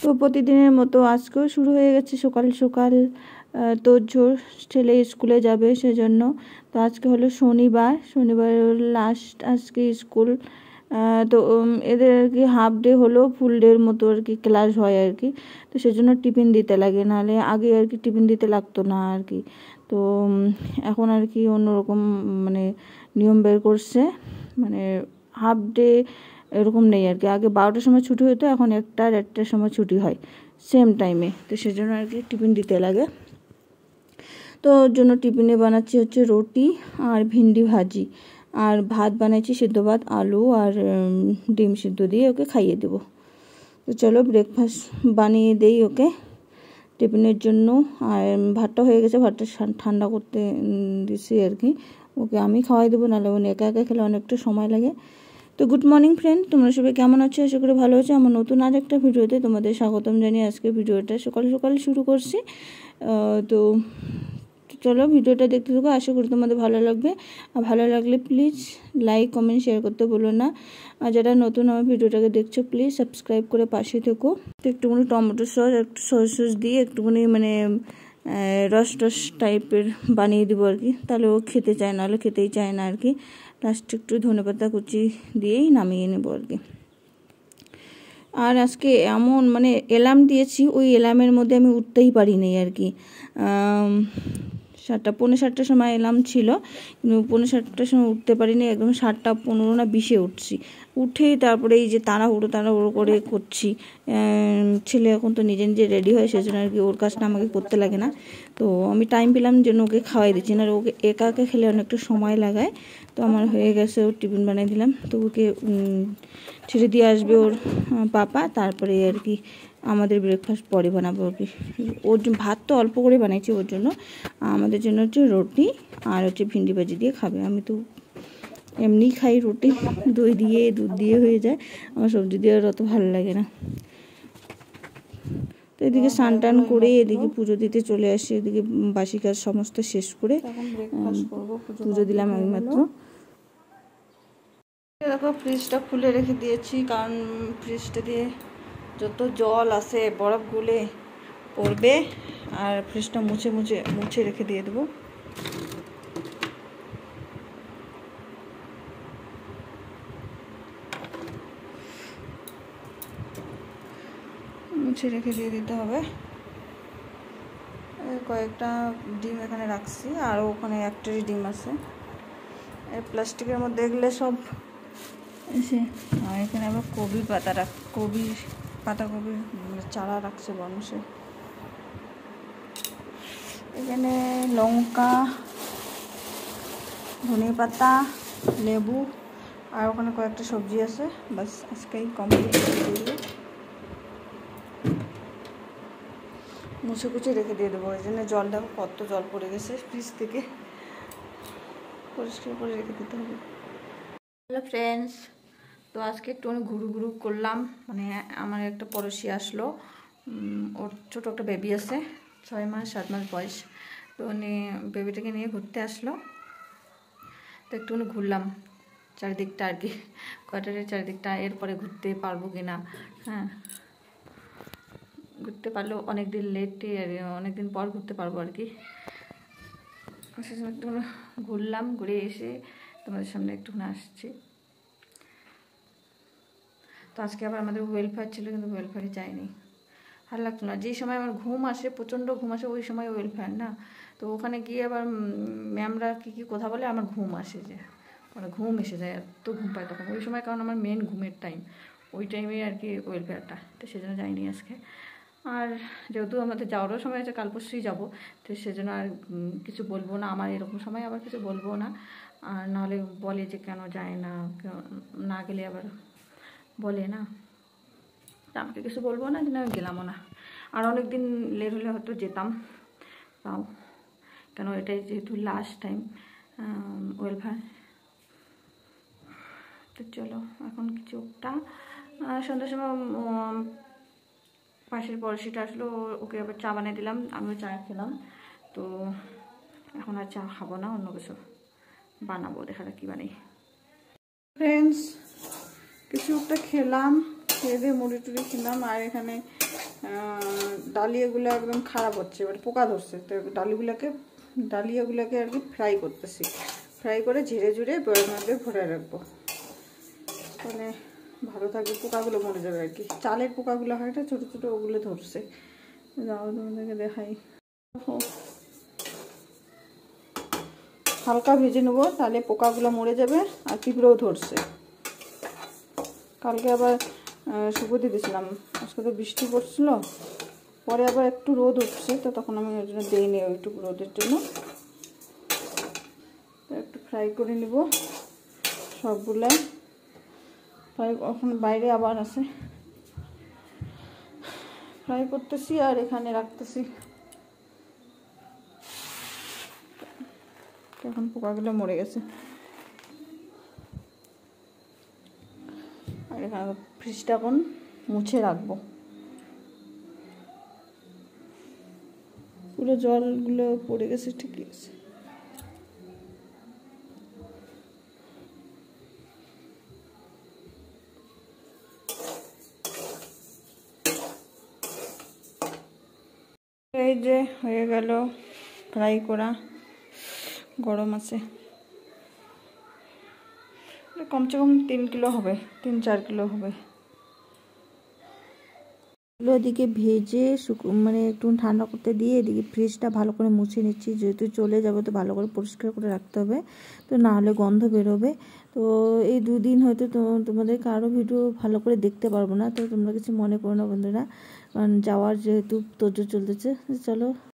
তো প্রতিদিনের মতো আজকেও শুরু হয়ে গেছে সকাল সকাল তোড়জোড়। ছেলে স্কুলে যাবে সেজন্য। তো আজকে হলো শনিবার লাস্ট আজকে স্কুল। তো এদের আর কি হাফ ডে হলো, ফুল ডের মতো আর কি ক্লাস হয় আর কি। তো সেজন্য টিফিন দিতে লাগে, নাহলে আগে আর কি টিফিন দিতে লাগতো না আর কি। তো এখন আর কি অন্যরকম মানে নিয়ম বের করছে, মানে হাফ ডে এরকম নেই আর কি। আগে 12টার সময় ছুটি হতো, এখন 1টার সময় ছুটি হয় সেম টাইমে। তো সেজন্য আর কি টিফিন দিতে লাগে। তো ওর জন্য টিফিনে বানাচ্ছি হচ্ছে রুটি আর ভিন্ডি ভাজি, আর ভাত বানাইছি সিদ্ধ ভাত, আলু আর ডিম সিদ্ধ দিয়ে ওকে খাইয়ে দেবো। তো চলো ব্রেকফাস্ট বানিয়ে দেই ওকে টিফিনের জন্য। আর ভাতটা হয়ে গেছে, ভাতটা ঠান্ডা করতে দিছি আর কি। ওকে আমি খাওয়াই দেবো, নাহলে উনি একা একা খেলে অনেকটা সময় লাগে। তো গুড মর্নিং ফ্রেন্ড, তোমরা সবাই কেমন আছো? আশা করি ভালো আছো। আমার নতুন আর একটা ভিডিওতে তোমাদের স্বাগতম জানিয়ে আজকে ভিডিওটা সকাল সকাল শুরু করছি। তো চলো ভিডিওটা দেখতে থাকো, আশা করি তোমাদের ভালো লাগবে। আর ভালো লাগলে প্লিজ লাইক কমেন্ট শেয়ার করতে বলো না। আর যারা নতুন আমার ভিডিওটাকে দেখছো প্লিজ সাবস্ক্রাইব করে পাশে থেকো। তো একটুখানি টমেটো সস, একটু সস দিয়ে একটুখানি মানে রস টাইপের বানিয়ে দেবো আর কি, তাহলে ও খেতে চায়, নাহলে খেতেই চায় না আর কি। লাস্টে একটু ধনেপাতা কুচি দিয়েই নামিয়ে নেবো আর কি। আর আজকে এমন মানে অ্যালার্ম দিয়েছি, ওই অ্যালার্মের মধ্যে আমি উঠতেই পারিনি আর কি। 7:15 সময় অ্যালার্ম ছিল, কিন্তু 7:15 সময় উঠতে পারিনি, একদম 7:15 না 20-এ উঠছি। উঠেই তারপরে এই যে তাড়াহুড়ো করে করছি। ছেলে এখন তো নিজে নিজে রেডি হয়, সেজন্য আর কি ওর কাজটা আমাকে করতে লাগে না। তো আমি টাইম পেলাম জন্য ওকে খাওয়াই দিচ্ছি, না ওকে একা একা খেলে অনেকটা সময় লাগায়। তো আমার হয়ে গেছে, ওর টিফিন বানিয়ে দিলাম। তো ওকে ছেড়ে দিয়ে আসবে ওর পাপা, তারপরে আর কি আমাদের ব্রেকফাস্ট পরে বানাবো আর কি। ওর ভাত তো অল্প করে বানাইছি ওর জন্য, আমাদের জন্য হচ্ছে রুটি আর হচ্ছে ভিন্ডি ভাজি দিয়ে খাবে। আমি তো এমনি খাই রুটি, দই দিয়ে দুধ দিয়ে হয়ে যায়, আমার সবজি দিয়ে আর অত ভালো লাগে না। তো এদিকে স্নান টান করে এদিকে পুজো দিতে চলে আসি, এদিকে বাসি কাজ সমস্ত শেষ করে পুজো দিলাম আমি মাত্র। দেখো ফ্রিজটা খুলে রেখে দিয়েছি, কারণ ফ্রিজটা দিয়ে যত জল আসে বরফ গুলে পড়বে, আর ফ্রিজটা মুছে রেখে দিয়ে দেবো। মুছে রেখে দিয়ে দিতে হবে। কয়েকটা ডিম এখানে রাখছি, আর ওখানে একটারই ডিম আছে। প্লাস্টিকের মধ্যে এগুলো সব এসে। আর এখানে আবার কবির পাতাকপির চারা রাখছে মানুষে। এখানে লঙ্কা, ধনে পাতা, লেবু, আর ওখানে কয়েকটা সবজি আছে। বাস আজকেই কমপ্লিট করে দিয়ে মুছে কুচে রেখে দিয়ে দেবো। ওই জন্য জল দেখো কত জল পড়ে গেছে, ফ্রিজ থেকে পরিষ্কার করে রেখে দিতে হবে। হ্যালো ফ্রেন্ডস, তো আজকে একটু ঘুরু করলাম। মানে আমার একটা পড়োশি আসলো, ওর ছোটো একটা বেবি আছে, 6 মাস 7 মাস বয়স। তো উনি বেবিটাকে নিয়ে ঘুরতে আসলো। তো একটুখানি ঘুরলাম চারিদিকটা আর কি, কোয়ার্টারের চারিদিকটা। এরপরে ঘুরতে পারবো কি না, হ্যাঁ ঘুরতে পারলেও অনেকদিন লেটে আর অনেকদিন পর ঘুরতে পারবো আর কি। সেজন্য একটু ঘুরলাম, ঘুরে এসে তোমাদের সামনে একটুখানি আসছি। তো আজকে আবার আমাদের ওয়েলফেয়ার ছিল, কিন্তু ওয়েলফেয়ারে যায়নি, ভালো লাগতো না। যেই সময় আমার ঘুম আসে, প্রচণ্ড ঘুম আসে, ওই সময় ওয়েলফেয়ার না। তো ওখানে গিয়ে আবার ম্যামরা কী কথা বলে, আমার ঘুম আসে, যে মানে ঘুম এসে যায়, এত ঘুম পায় তখন ওই সময়, কারণ আমার মেন ঘুমের টাইম ওই টাইমে আর কি ওয়েলফেয়ারটা। তো সেজন্য যাইনি আজকে। আর যেহেতু আমাদের যাওয়ারও সময় আছে, কাল পরশুই যাবো, তো সেজন্য আর কিছু বলবো না। আমার এরকম সময় আবার কিছু বলবো না, আর নাহলে বলে যে কেন যায় না, না গেলে আবার বলে না। তা আমাকে কিছু বলবো না, যেন আমি গেলামও না। আর অনেক দিন লেট হলে হয়তো যেতাম, তাও কেন এটাই যেহেতু লাস্ট টাইম ওয়েলফেয়ার। তো চলো এখন কিছুটা সন্ধ্যার সময় পাশের পড়শিটা আসলো, ওকে আবার চা বানিয়ে দিলাম, আমিও চা খেলাম। তো এখন আর চা খাবো না, অন্য কিছু বানাবো, দেখা যাক কী বানাই। ফ্রেন্ডস কিছু একটা খেলাম, খেয়ে দিয়ে মুড়ি টুড়ি খেলাম। আর এখানে ডালিয়াগুলো একদম খারাপ হচ্ছে, এবার পোকা ধরছে। তো ডালিয়াগুলোকে আর কি ফ্রাই করতেছি, ফ্রাই করে ঝেড়ে ঝুড়ে বয়ের মধ্যে ভরে রাখবো, মানে ভালো থাকবে, পোকাগুলো মরে যাবে আর কি। চালের পোকাগুলো হয় না ছোটো ছোটো, ওগুলো ধরছে। যাও তোমাদেরকে দেখাই, হালকা ভেজে নেবো, তাহলে পোকাগুলো মরে যাবে আর পিঁপড়েও ধরছে। কালকে আবার শুকোতে দিয়েছিলাম, আজকে তো বৃষ্টি পড়ছিল, পরে আবার একটু রোদ উঠছে, তো তখন আমি ওই জন্য দিইনি ওইটুকু রোদের জন্য। তো একটু ফ্রাই করে নিব সবগুলাই, ফ্রাই এখন বাইরে আবার আছে, ফ্রাই করতেছি আর এখানে রাখতেছি। এখন পোকাগুলো মরে গেছে, আর এখানে ফ্রিজটা এখন মুছে রাখবো, পুরো জলগুলো পড়ে গেছে, ঠিকই আছে। এই যে হয়ে গেল ফ্রাই করা, গরম আছে, কমসে কম 3 কিলো হবে, 3-4 কিলো হবে। এদিকে ভেজে মানে একটু ঠান্ডা করতে দিয়ে এদিকে ফ্রিজটা ভালো করে মুছে নিচ্ছি, যেহেতু চলে যাবে তো ভালো করে পরিষ্কার করে রাখতে হবে, তো না হলে গন্ধ বেরোবে। তো এই 2 দিন হয়তো তোমাদের কারো ভিডিও ভালো করে দেখতে পারবো না, তো তোমরা কিছু মনে করো না বন্ধুরা, কারণ যাওয়ার যেহেতু তোড়জোড় চলতেছে। চলো।